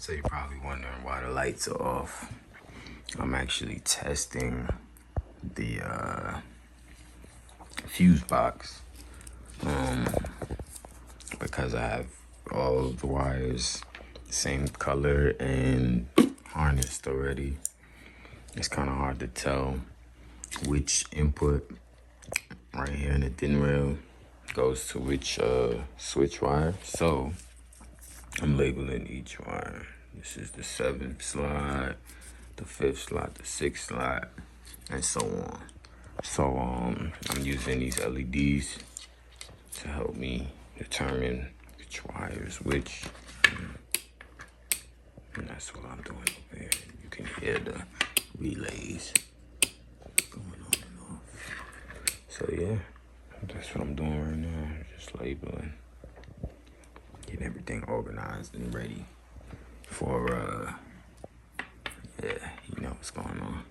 So you're probably wondering why the lights are off. I'm actually testing the fuse box because I have all of the wires same color and harnessed already. It's kind of hard to tell which input right here in the thin rail goes to which switch wire. So I'm labeling each wire. This is the 7th slot, the 5th slot, the 6th slot, and so on. So I'm using these LEDs to help me determine which wire is which. And that's what I'm doing over here. You can hear the relays going on and off. So yeah, that's what I'm doing right now. Just labeling, getting everything organized and ready for yeah, you know what's going on.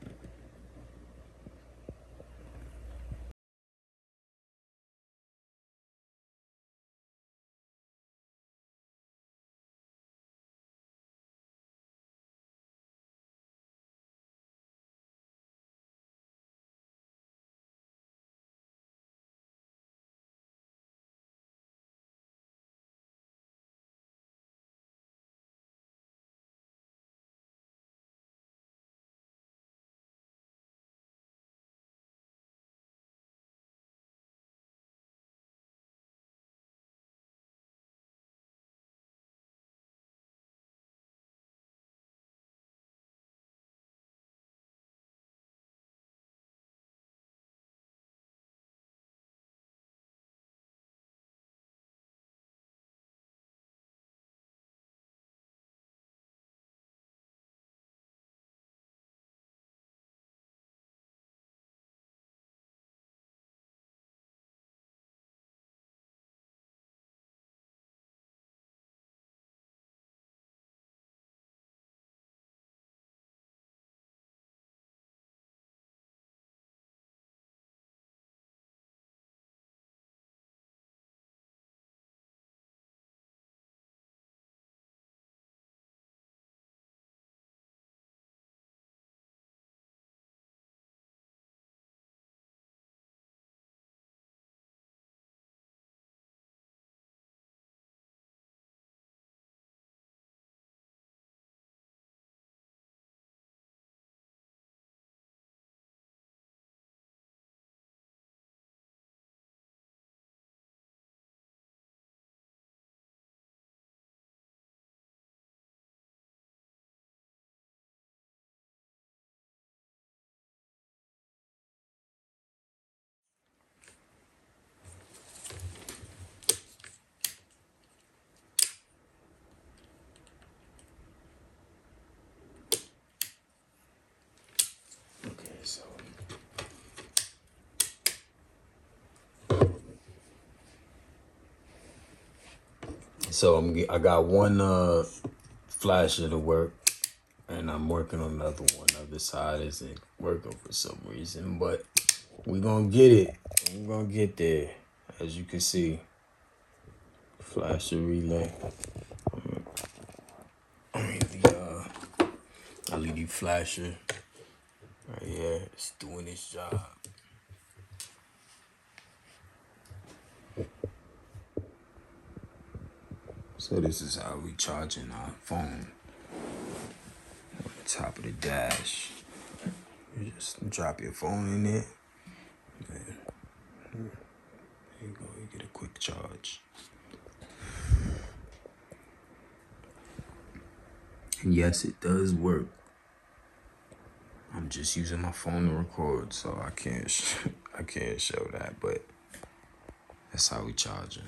Okay, so I got one flasher to work, and I'm working on another one. The other side isn't working for some reason, but we're gonna get it. We're gonna get there. As you can see, flasher relay. I mean the LED flasher right here. It's doing its job. So this is how we charging our phone. On the top of the dash. You just drop your phone in it. And there you go, you get a quick charge. And yes, it does work. I'm just using my phone to record, so I can't show that, but that's how we charging.